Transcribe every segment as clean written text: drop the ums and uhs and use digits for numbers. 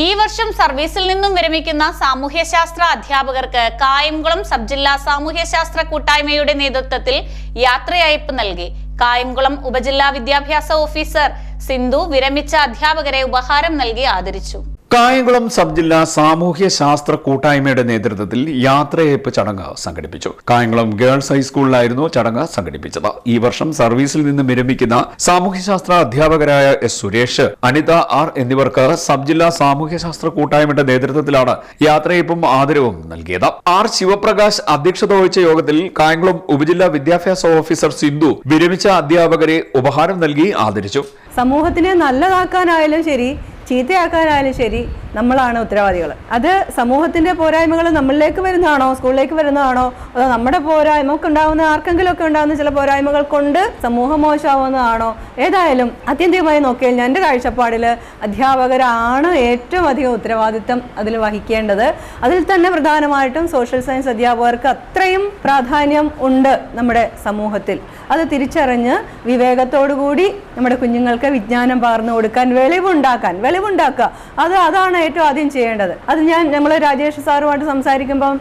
ഈ വർഷം സർവീസിൽ നിന്നും വിരമിക്കുന്ന സാമൂഹ്യശാസ്ത്ര അധ്യാപകർക്ക് കായംകുളം സബ് ജില്ലാ സാമൂഹ്യശാസ്ത്ര കൂട്ടായ്മയുടെ നേതൃത്വത്തിൽ യാത്രയയപ്പ് നൽകി. കായംകുളം ഉപജില്ലാ വിദ്യാഭ്യാസ ഓഫീസർ സിന്ധു വിരമിച്ച അധ്യാപകരെ ഉപഹാരം നൽകി ആദരിച്ചു. കായംകുളം സബ് ജില്ലാ സാമൂഹ്യ ശാസ്ത്ര കൂട്ടായ്മയുടെ നേതൃത്വത്തിൽ യാത്രയയപ്പ് ചടങ്ങ് സംഘടിപ്പിച്ചു. കായംകുളം ഗേൾസ് ഹൈസ്കൂളിലായിരുന്നു ചടങ്ങ് സംഘടിപ്പിച്ചത്. ഈ വർഷം സർവീസിൽ നിന്ന് വിരമിക്കുന്ന സാമൂഹ്യശാസ്ത്ര അധ്യാപകരായ എസ് സുരേഷ്, അനിത ആർ എന്നിവർക്ക് സബ് ജില്ലാ സാമൂഹ്യശാസ്ത്ര കൂട്ടായ്മയുടെ നേതൃത്വത്തിലാണ് യാത്രയയപ്പും ആദരവും നൽകിയത്. ആർ ശിവപ്രകാശ് അധ്യക്ഷത വഹിച്ച യോഗത്തിൽ കായംകുളം ഉപജില്ലാ വിദ്യാഭ്യാസ ഓഫീസർ സിന്ധു വിരമിച്ച അധ്യാപകരെ ഉപഹാരം നൽകി ആദരിച്ചു. സമൂഹത്തിനെ നല്ലതാക്കാനായാലും ശരി, ചീത്തയാക്കാനായാലും ശരി, നമ്മളാണ് ഉത്തരവാദികൾ. അത് സമൂഹത്തിന്റെ പോരായ്മകൾ നമ്മളിലേക്ക് വരുന്നതാണോ, സ്കൂളിലേക്ക് വരുന്നതാണോ, അതോ നമ്മുടെ പോരായ്മക്ക് ഉണ്ടാകുന്ന ആർക്കെങ്കിലും ഒക്കെ ഉണ്ടാകുന്ന ചില പോരായ്മകൾ കൊണ്ട് സമൂഹം മോശമാവുന്നതാണോ? ഏതായാലും ആത്യന്തികമായി നോക്കിയാൽ എൻ്റെ കാഴ്ചപ്പാടിൽ അധ്യാപകരാണ് ഏറ്റവും അധികം ഉത്തരവാദിത്തം അതിൽ വഹിക്കേണ്ടത്. അതിൽ തന്നെ പ്രധാനമായിട്ടും സോഷ്യൽ സയൻസ് അധ്യാപകർക്ക് അത്രയും പ്രാധാന്യം ഉണ്ട് നമ്മുടെ സമൂഹത്തിൽ. അത് തിരിച്ചറിഞ്ഞ് വിവേകത്തോടുകൂടി നമ്മുടെ കുഞ്ഞുങ്ങൾക്ക് വിജ്ഞാനം പകർന്നു കൊടുക്കാൻ, വെളിവുണ്ടാക്കുക, അതാണ് ഏറ്റവും ആദ്യം ചെയ്യേണ്ടത്. അത് നമ്മൾ രാജേഷ് സാറുമായിട്ട് സംസാരിക്കുമ്പം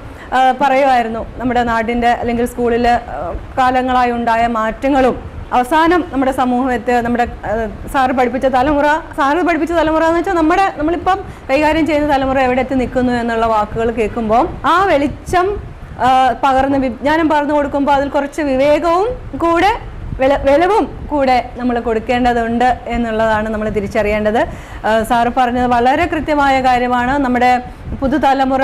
പറയുമായിരുന്നു, നമ്മുടെ നാടിൻ്റെ അല്ലെങ്കിൽ സ്കൂളിൽ കാലങ്ങളായി ഉണ്ടായ മാറ്റങ്ങളും അവസാനം നമ്മുടെ സമൂഹത്തെ, നമ്മുടെ സാറ് പഠിപ്പിച്ച തലമുറ എന്ന് വെച്ചാൽ നമ്മളിപ്പം കൈകാര്യം ചെയ്യുന്ന തലമുറ എവിടെ എത്തി നിൽക്കുന്നു എന്നുള്ള വാക്കുകൾ കേൾക്കുമ്പോൾ ആ വെളിച്ചം വിജ്ഞാനം പകർന്നു കൊടുക്കുമ്പോൾ അതിൽ കുറച്ച് വിവേകവും കൂടെ വെളിവും കൂടെ നമ്മൾ കൊടുക്കേണ്ടതുണ്ട് എന്നുള്ളതാണ് നമ്മൾ തിരിച്ചറിയേണ്ടത്. സാറ് പറഞ്ഞത് വളരെ കൃത്യമായ കാര്യമാണ്. നമ്മുടെ പുതുതലമുറ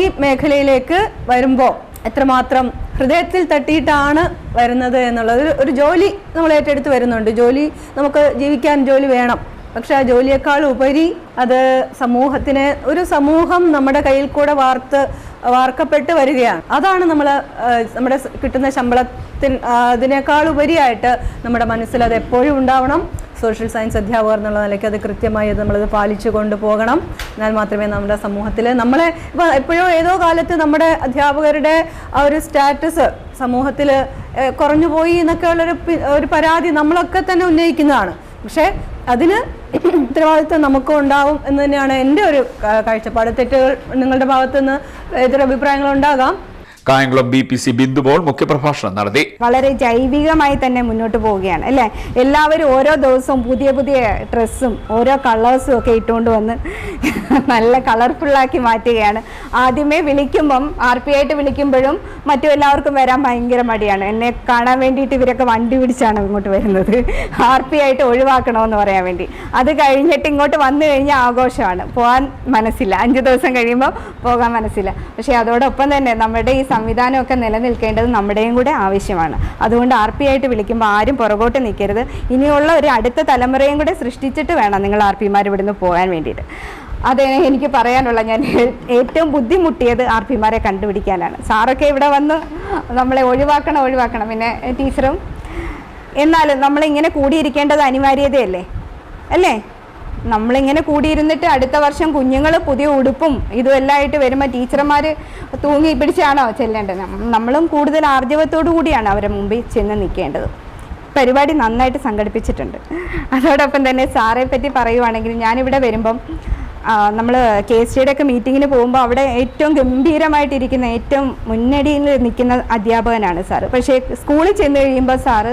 ഈ മേഖലയിലേക്ക് വരുമ്പോൾ എത്രമാത്രം ഹൃദയത്തിൽ തട്ടിയിട്ടാണ് വരുന്നത് എന്നുള്ളത്. ഒരു ജോലി നമ്മൾ ഏറ്റെടുത്ത് വരുന്നുണ്ട്. നമുക്ക് ജീവിക്കാൻ ജോലി വേണം. പക്ഷെ ആ ജോലിയേക്കാൾ ഉപരി അത് ഒരു സമൂഹം നമ്മുടെ കയ്യിൽ കൂടെ വാർക്കപ്പെട്ട് വരികയാണ്. അതാണ് നമ്മുടെ കിട്ടുന്ന അതിനേക്കാൾ ഉപരിയായിട്ട് നമ്മുടെ മനസ്സിൽ അത് എപ്പോഴും ഉണ്ടാവണം. സോഷ്യൽ സയൻസ് അധ്യാപകർ എന്നുള്ള നിലയ്ക്ക് അത് കൃത്യമായി നമ്മളത് പാലിച്ചു കൊണ്ടുപോകണം. എന്നാൽ മാത്രമേ നമ്മുടെ സമൂഹത്തിൽ എപ്പോഴോ ഏതോ കാലത്ത് നമ്മുടെ അധ്യാപകരുടെ ആ ഒരു സ്റ്റാറ്റസ് സമൂഹത്തിൽ കുറഞ്ഞു പോയി എന്നൊക്കെ ഒരു പരാതി നമ്മളൊക്കെ തന്നെ ഉന്നയിക്കുന്നതാണ്. പക്ഷേ അതിന് ഉത്തരവാദിത്വം നമുക്കും ഉണ്ടാവും എന്ന് തന്നെയാണ് എൻ്റെ ഒരു കാഴ്ചപ്പാട്. തെറ്റുകൾ നിങ്ങളുടെ ഭാഗത്തുനിന്ന് എതിരഭിപ്രായങ്ങൾ ഉണ്ടാകാം. കായംകുളം BPC ബിന്ദുപോൾ മുഖ്യപ്രഭാഷണം നടത്തി. വളരെ ജൈവികമായി തന്നെ മുന്നോട്ട് പോവുകയാണ് അല്ലേ. എല്ലാവരും ഓരോ ദിവസവും പുതിയ പുതിയ ഡ്രസ്സും ഓരോ കളേഴ്സും ഒക്കെ ഇട്ടുകൊണ്ട് വന്ന് നല്ല കളർഫുള്ളാക്കി മാറ്റുകയാണ്. ആദ്യമേ വിളിക്കുമ്പം RP ആയിട്ട് വിളിക്കുമ്പോഴും മറ്റും എല്ലാവർക്കും വരാൻ ഭയങ്കര മടിയാണ്. എന്നെ കാണാൻ വേണ്ടിയിട്ട് ഇവരൊക്കെ വണ്ടി പിടിച്ചാണ് ഇങ്ങോട്ട് വരുന്നത്, RP ആയിട്ട് ഒഴിവാക്കണമെന്ന് പറയാൻ വേണ്ടി. അത് കഴിഞ്ഞിട്ട് ഇങ്ങോട്ട് വന്നു കഴിഞ്ഞാൽ ആഘോഷമാണ്, പോകാൻ മനസ്സില്ല. 5 ദിവസം കഴിയുമ്പോൾ പോകാൻ മനസ്സില്ല. പക്ഷേ അതോടൊപ്പം തന്നെ നമ്മുടെ ഈ സംവിധാനമൊക്കെ നിലനിൽക്കേണ്ടത് നമ്മുടെയും കൂടെ ആവശ്യമാണ്. അതുകൊണ്ട് RP ആയിട്ട് വിളിക്കുമ്പോൾ ആരും പുറകോട്ട് നിൽക്കരുത്. ഇനിയുള്ള ഒരു അടുത്ത തലമുറയും കൂടെ സൃഷ്ടിച്ചിട്ട് വേണം നിങ്ങൾ RP-മാർ ഇവിടുന്ന് പോകാൻ വേണ്ടിയിട്ട്. അത് എനിക്ക് പറയാനുള്ള. ഞാൻ ഏറ്റവും ബുദ്ധിമുട്ടിയത് RP-മാരെ കണ്ടുപിടിക്കാനാണ്. സാറൊക്കെ ഇവിടെ വന്ന് നമ്മളെ ഒഴിവാക്കണം, പിന്നെ ടീച്ചറും. എന്നാലും നമ്മളിങ്ങനെ കൂടിയിരിക്കേണ്ടത് അനിവാര്യതയല്ലേ അല്ലേ? നമ്മളിങ്ങനെ കൂടിയിരുന്നിട്ട് അടുത്ത വർഷം കുഞ്ഞുങ്ങൾ പുതിയ ഉടുപ്പും ഇതും എല്ലാം ആയിട്ട് വരുമ്പോൾ ടീച്ചർമാർ തൂങ്ങി പിടിച്ചാണോ ചെല്ലേണ്ടത്? നമ്മളും കൂടുതൽ ആർജവത്തോടു കൂടിയാണ് അവരെ മുമ്പിൽ ചെന്ന് നിൽക്കേണ്ടത്. പരിപാടി നന്നായിട്ട് സംഘടിപ്പിച്ചിട്ടുണ്ട്. അതോടൊപ്പം തന്നെ സാറെ പറ്റി പറയുവാണെങ്കിൽ, ഞാനിവിടെ വരുമ്പം നമ്മൾ KSTയുടെ ഒക്കെ മീറ്റിങ്ങിന് പോകുമ്പോൾ അവിടെ ഏറ്റവും ഗംഭീരമായിട്ടിരിക്കുന്ന, ഏറ്റവും മുന്നണിയിൽ നിൽക്കുന്ന അധ്യാപകനാണ് സാറ്. പക്ഷേ സ്കൂളിൽ ചെന്ന് കഴിയുമ്പോൾ സാറ്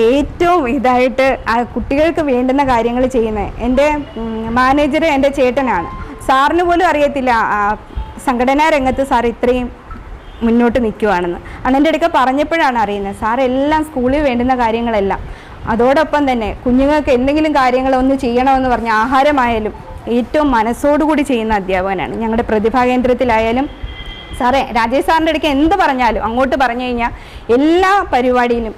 ഏറ്റവും ഇതായിട്ട് കുട്ടികൾക്ക് വേണ്ടുന്ന കാര്യങ്ങൾ ചെയ്യുന്നത്. എൻ്റെ മാനേജർ എൻ്റെ ചേട്ടനാണ്. സാറിന് പോലും അറിയത്തില്ല സംഘടനാ രംഗത്ത് സാർ ഇത്രയും മുന്നോട്ട് നിൽക്കുവാണെന്ന്. അന്നെൻ്റെ അടുക്ക പറഞ്ഞപ്പോഴാണ് അറിയുന്നത്. സാർ എല്ലാം സ്കൂളിൽ വേണ്ടുന്ന കാര്യങ്ങളെല്ലാം. അതോടൊപ്പം തന്നെ കുഞ്ഞുങ്ങൾക്ക് എന്തെങ്കിലും കാര്യങ്ങളൊന്ന് ചെയ്യണമെന്ന് പറഞ്ഞാൽ ആഹാരമായാലും ഏറ്റവും മനസ്സോടുകൂടി ചെയ്യുന്ന അധ്യാപകനാണ്. ഞങ്ങളുടെ പ്രതിഭാ കേന്ദ്രത്തിലായാലും സാറേ, രാജേഷ് സാറിൻ്റെ അടുക്ക എന്ത് പറഞ്ഞാലും അങ്ങോട്ട് പറഞ്ഞു കഴിഞ്ഞാൽ എല്ലാ പരിപാടിയിലും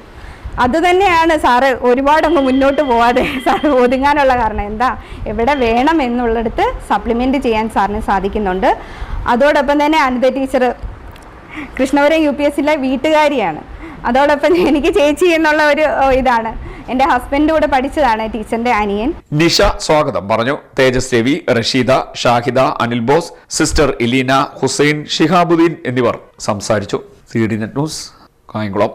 അതുതന്നെയാണ് സാറ്. ഒരുപാടൊന്നും മുന്നോട്ട് പോവാതെ സാറ് ഒതുങ്ങാനുള്ള കാരണം എന്താ, എവിടെ വേണം എന്നുള്ളിടത്ത് സപ്ലിമെൻ്റ് ചെയ്യാൻ സാറിന് സാധിക്കുന്നുണ്ട്. അതോടൊപ്പം തന്നെ അനിത ടീച്ചർ കൃഷ്ണപുരം UPSCയിലെ വീട്ടുകാരിയാണ്. അതോടൊപ്പം എനിക്ക് ചേച്ചി എന്നുള്ള ഒരു ഇതാണ്. എൻ്റെ ഹസ്ബൻഡ് കൂടെ പഠിച്ചതാണ് ടീച്ചറിന്റെ അനിയൻ. നിഷ സ്വാഗതം പറഞ്ഞു. തേജസ് രവി, റഷീദ, ഷാഹിദ, അനിൽ ബോസ്, സിസ്റ്റർ ഇലീന, ഹുസൈൻ, ഷിഹാബുദ്ദീൻ എന്നിവർ സംസാരിച്ചു. CDNet news, Kayamkulam.